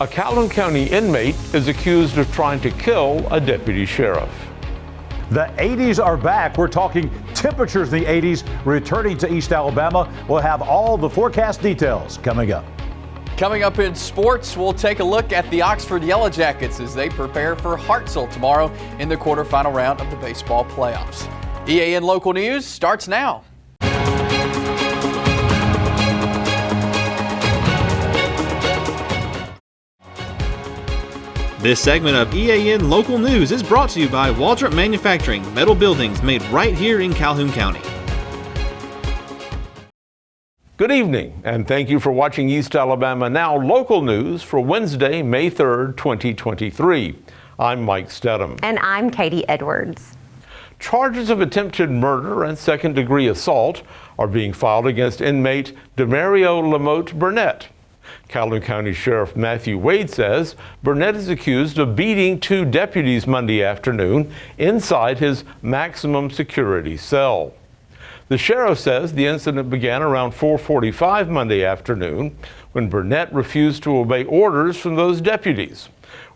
A Calhoun County inmate is accused of trying to kill a deputy sheriff. The 80s are back. We're talking temperatures in the 80s returning to East Alabama. We'll have all the forecast details coming up. Coming up in sports, we'll take a look at the Oxford Yellow Jackets as they prepare for Hartselle tomorrow in the quarterfinal round of the baseball playoffs. EAN Local News starts now. This segment of EAN Local News is brought to you by Waldrop Manufacturing, metal buildings made right here in Calhoun County. Good evening, and thank you for watching East Alabama Now Local News for Wednesday, May 3rd, 2023. I'm Mike Stedham. And I'm Katie Edwards. Charges of attempted murder and second-degree assault are being filed against inmate Demario Lamotte Burnett. Calhoun County Sheriff Matthew Wade says Burnett is accused of beating two deputies Monday afternoon inside his maximum security cell. The sheriff says the incident began around 4:45 Monday afternoon when Burnett refused to obey orders from those deputies.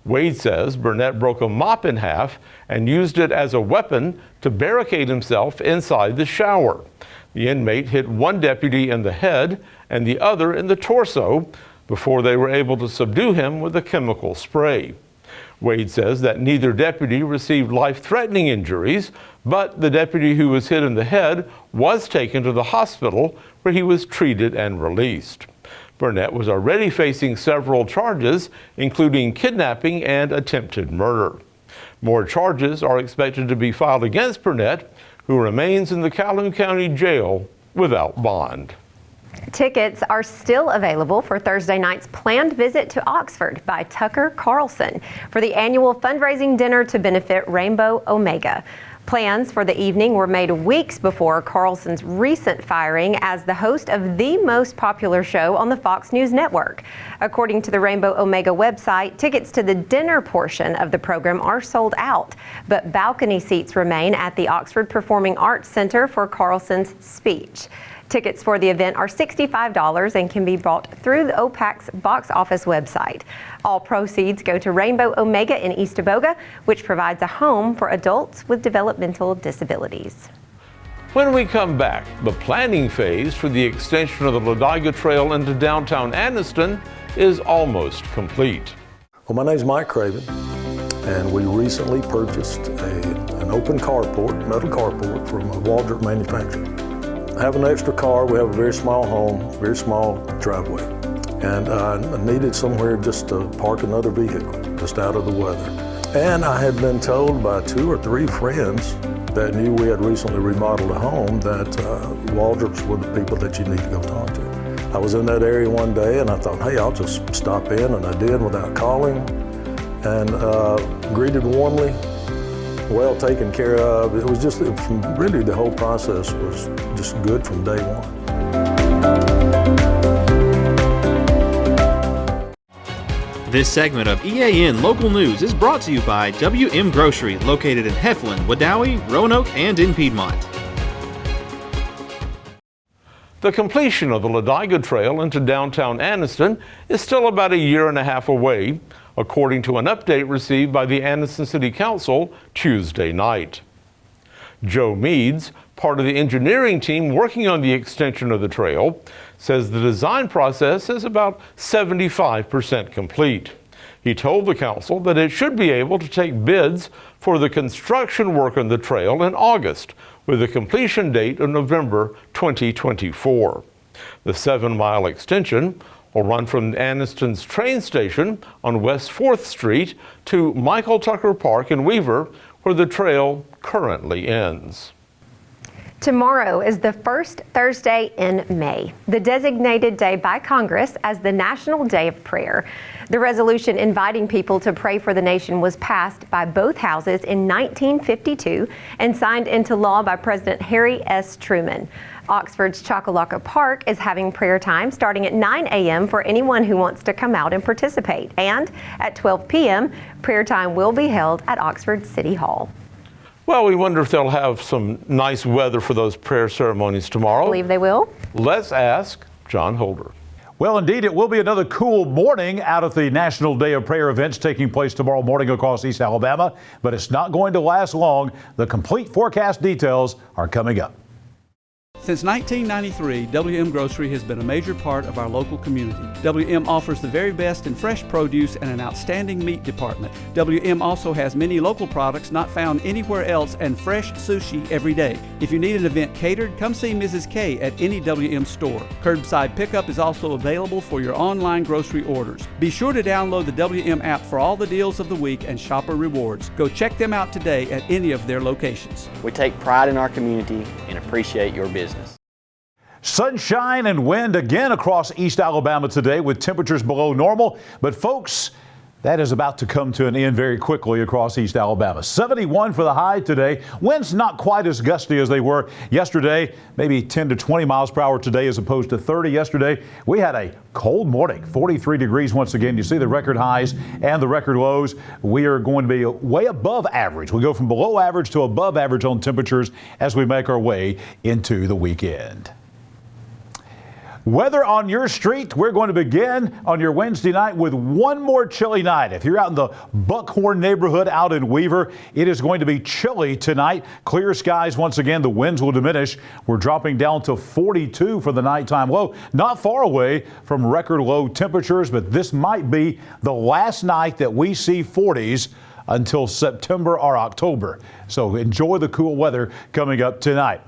Wade says Burnett broke a mop in half and used it as a weapon to barricade himself inside the shower. The inmate hit one deputy in the head and the other in the torso before they were able to subdue him with a chemical spray. Wade says that neither deputy received life-threatening injuries, but the deputy who was hit in the head was taken to the hospital where he was treated and released. Burnett was already facing several charges, including kidnapping and attempted murder. More charges are expected to be filed against Burnett, who remains in the Calhoun County Jail without bond. Tickets are still available for Thursday night's planned visit to Oxford by Tucker Carlson for the annual fundraising dinner to benefit Rainbow Omega. Plans for the evening were made weeks before Carlson's recent firing as the host of the most popular show on the Fox News network. According to the Rainbow Omega website, tickets to the dinner portion of the program are sold out, but balcony seats remain at the Oxford Performing Arts Center for Carlson's speech. Tickets for the event are $65 and can be bought through the OPAC's box office website. All proceeds go to Rainbow Omega in East Aboga, which provides a home for adults with developmental disabilities. When we come back, the planning phase for the extension of the Ladiga Trail into downtown Anniston is almost complete. Well, my name's Mike Craven, and we recently purchased an open carport, metal carport from Waldrop Manufacturing. I have an extra car. We have a very small home, very small driveway. And I needed somewhere just to park another vehicle, just out of the weather. And I had been told by 2 or 3 friends that knew we had recently remodeled a home that Waldrops were the people that you need to go talk to. I was in that area one day and I thought, hey, I'll just stop in, and I did without calling, and greeted warmly, well taken care of. It was just, really the whole process was just good from day one. This segment of EAN Local News is brought to you by WM Grocery, located in Heflin, Wadowee, Roanoke, and in Piedmont. The completion of the Ladiga Trail into downtown Anniston is still about a year and a half away, according to an update received by the Anniston City Council Tuesday night. Joe Meads, part of the engineering team working on the extension of the trail, says the design process is about 75% complete. He told the council that it should be able to take bids for the construction work on the trail in August, with a completion date of November 2024. The 7-mile extension will run from Anniston's train station on West 4th Street to Michael Tucker Park in Weaver, where the trail currently ends. Tomorrow is the first Thursday in May, the designated day by Congress as the National Day of Prayer. The resolution inviting people to pray for the nation was passed by both houses in 1952 and signed into law by President Harry S. Truman. Oxford's Choccolocco Park is having prayer time starting at 9 a.m. for anyone who wants to come out and participate. And at 12 p.m., prayer time will be held at Oxford City Hall. Well, we wonder if they'll have some nice weather for those prayer ceremonies tomorrow. I believe they will. Let's ask John Holder. Well, indeed, it will be another cool morning out of the National Day of Prayer events taking place tomorrow morning across East Alabama, but it's not going to last long. The complete forecast details are coming up. Since 1993, WM Grocery has been a major part of our local community. WM offers the very best in fresh produce and an outstanding meat department. WM also has many local products not found anywhere else and fresh sushi every day. If you need an event catered, come see Mrs. K at any WM store. Curbside pickup is also available for your online grocery orders. Be sure to download the WM app for all the deals of the week and shopper rewards. Go check them out today at any of their locations. We take pride in our community and appreciate your business. Sunshine and wind again across East Alabama today with temperatures below normal. But folks, that is about to come to an end very quickly across East Alabama. 71 for the high today. Winds not quite as gusty as they were yesterday, maybe 10 to 20 miles per hour today as opposed to 30 yesterday. We had a cold morning, 43 degrees once again. You see the record highs and the record lows. We are going to be way above average. We go from below average to above average on temperatures as we make our way into the weekend. Weather on your street, we're going to begin on your Wednesday night with one more chilly night. If you're out in the Buckhorn neighborhood out in Weaver, it is going to be chilly tonight. Clear skies once again, the winds will diminish. We're dropping down to 42 for the nighttime low. Not far away from record low temperatures, but this might be the last night that we see 40s until September or October. So enjoy the cool weather coming up tonight.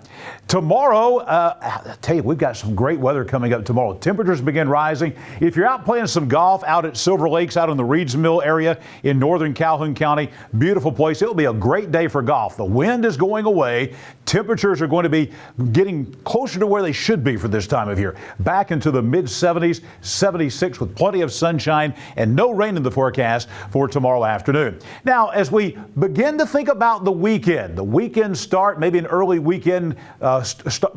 Tomorrow, I tell you, we've got some great weather coming up tomorrow. Temperatures begin rising. If you're out playing some golf out at Silver Lakes, out in the Reeds Mill area in northern Calhoun County, beautiful place. It'll be a great day for golf. The wind is going away. Temperatures are going to be getting closer to where they should be for this time of year. Back into the mid 70s, 76 with plenty of sunshine and no rain in the forecast for tomorrow afternoon. Now, as we begin to think about the weekend start, maybe an early weekend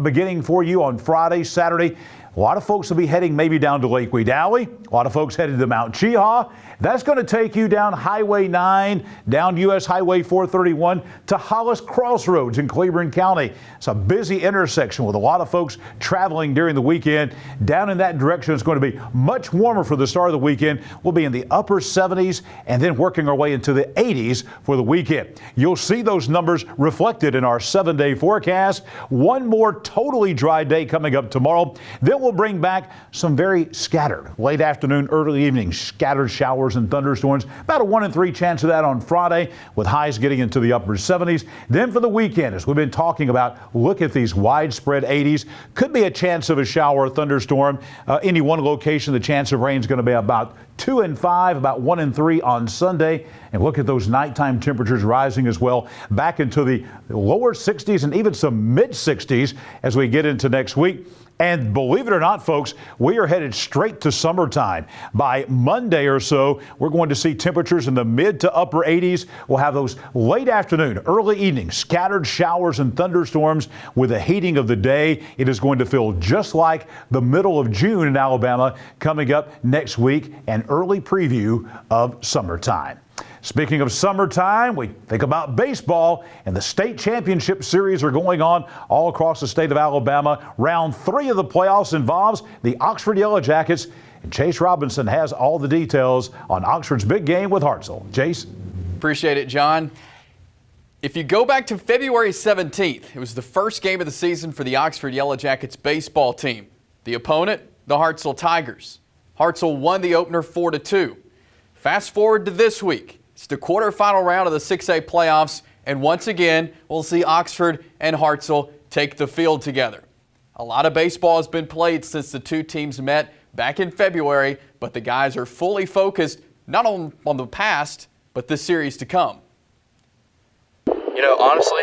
beginning for you on Friday, Saturday. A lot of folks will be heading maybe down to Lake Wedowee. A lot of folks headed to Mount Cheaha. That's going to take you down Highway 9, down U.S. Highway 431 to Hollis Crossroads in Cleburne County. It's a busy intersection with a lot of folks traveling during the weekend. Down in that direction, it's going to be much warmer for the start of the weekend. We'll be in the upper 70s and then working our way into the 80s for the weekend. You'll see those numbers reflected in our 7-day forecast. One more totally dry day coming up tomorrow. Then we'll bring back some very scattered late afternoon, early evening scattered showers and thunderstorms. About a 1 in 3 chance of that on Friday with highs getting into the upper 70s. Then for the weekend, as we've been talking about, look at these widespread 80s. Could be a chance of a shower or thunderstorm. Any one location, the chance of rain is going to be about 2 in 5, about 1 in 3 on Sunday. And look at those nighttime temperatures rising as well, back into the lower 60s and even some mid 60s as we get into next week. And believe it or not, folks, we are headed straight to summertime. By Monday or so, we're going to see temperatures in the mid to upper 80s. We'll have those late afternoon, early evening, scattered showers and thunderstorms with the heating of the day. It is going to feel just like the middle of June in Alabama coming up next week, an early preview of summertime. Speaking of summertime, we think about baseball, and the state championship series are going on all across the state of Alabama. Round 3 of the playoffs involves the Oxford Yellow Jackets, and Chase Robinson has all the details on Oxford's big game with Hartselle. Chase? Appreciate it, John. If you go back to February 17th, it was the first game of the season for the Oxford Yellow Jackets baseball team. The opponent, the Hartselle Tigers. Hartselle won the opener 4-2. Fast forward to this week. It's the quarterfinal round of the 6A playoffs, and once again, we'll see Oxford and Hartselle take the field together. A lot of baseball has been played since the two teams met back in February, but the guys are fully focused not on the past, but the series to come. You know, honestly,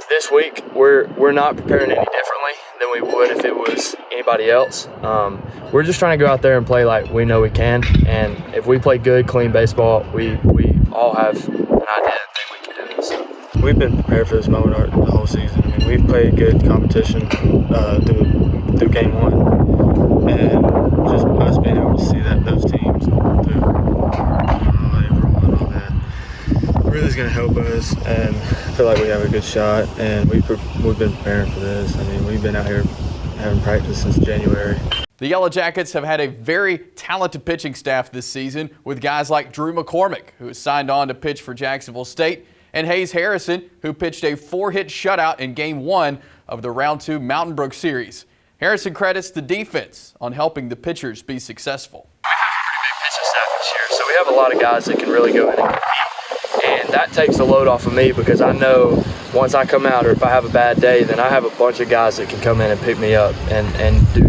this week we're not preparing any differently than we would if it was anybody else. We're just trying to go out there and play like we know we can, and if we play good, clean baseball, we all have an idea that we can do this. We've been prepared for this moment the whole season. I mean, we've played good competition through game 1, and just us being able to see that those teams through April and all that really is going to help us, and I feel like we have a good shot, and we've been preparing for this. I mean, we've been out here having practice since January. The Yellow Jackets have had a very talented pitching staff this season with guys like Drew McCormick, who has signed on to pitch for Jacksonville State, and Hayes Harrison, who pitched a 4-hit shutout in Game 1 of the Round 2 Mountain Brook Series. Harrison credits the defense on helping the pitchers be successful. We have a pretty big pitching staff this year, so we have a lot of guys that can really go in and compete. And that takes the load off of me because I know once I come out or if I have a bad day, then I have a bunch of guys that can come in and pick me up and do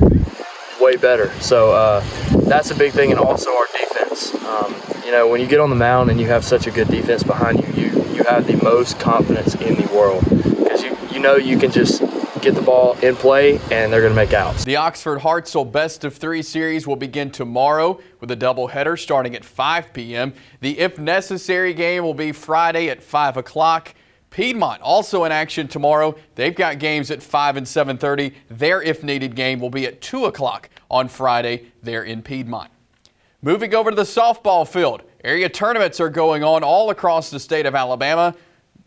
way better. So that's a big thing, and also our defense. When you get on the mound and you have such a good defense behind you, you have the most confidence in the world because you know you can just get the ball in play and they're going to make outs. The Oxford Hartselle Best of 3 series will begin tomorrow with a doubleheader starting at 5 p.m. The If Necessary game will be Friday at 5 o'clock. Piedmont also in action tomorrow. They've got games at 5 and 7:30. Their If Needed game will be at 2 o'clock on Friday there in Piedmont. Moving over to the softball field. Area tournaments are going on all across the state of Alabama.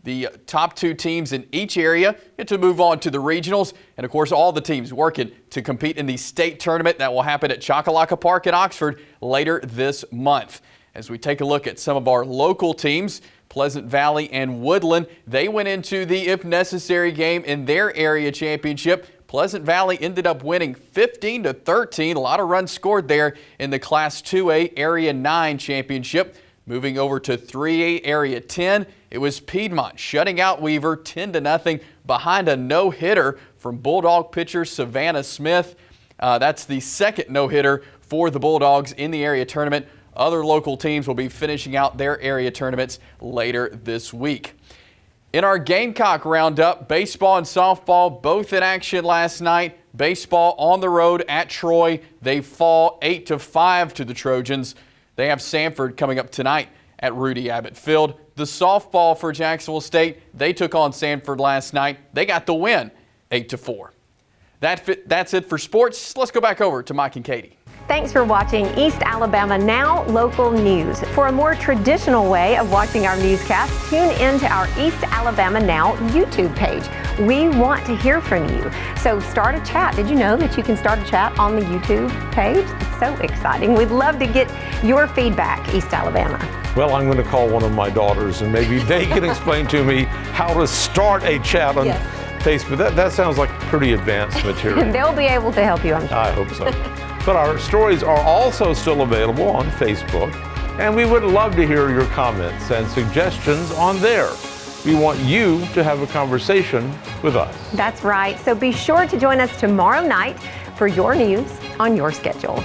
The top 2 teams in each area get to move on to the regionals. And of course, all the teams working to compete in the state tournament that will happen at Choccolocco Park in Oxford later this month. As we take a look at some of our local teams, Pleasant Valley and Woodland, they went into the If Necessary game in their area championship. Pleasant Valley ended up winning 15-13. A lot of runs scored there in the Class 2A Area 9 championship. Moving over to 3A Area 10, it was Piedmont shutting out Weaver 10-0 behind a no-hitter from Bulldog pitcher Savannah Smith. That's the second no-hitter for the Bulldogs in the area tournament. Other local teams will be finishing out their area tournaments later this week. In our Gamecock Roundup, baseball and softball both in action last night. Baseball on the road at Troy. They fall 8-5 to the Trojans. They have Sanford coming up tonight at Rudy Abbott Field. The softball for Jacksonville State, they took on Sanford last night. They got the win, 8-4. That's it for sports. Let's go back over to Mike and Katie. Thanks for watching East Alabama Now Local News. For a more traditional way of watching our newscast, tune in to our East Alabama Now YouTube page. We want to hear from you. So start a chat. Did you know that you can start a chat on the YouTube page? It's so exciting. We'd love to get your feedback, East Alabama. Well, I'm going to call one of my daughters and maybe they can explain to me how to start a chat on Facebook. That sounds like pretty advanced material. They'll be able to help you, I'm sure. I hope so. But our stories are also still available on Facebook, and we would love to hear your comments and suggestions on there. We want you to have a conversation with us. That's right. So be sure to join us tomorrow night for your news on your schedule.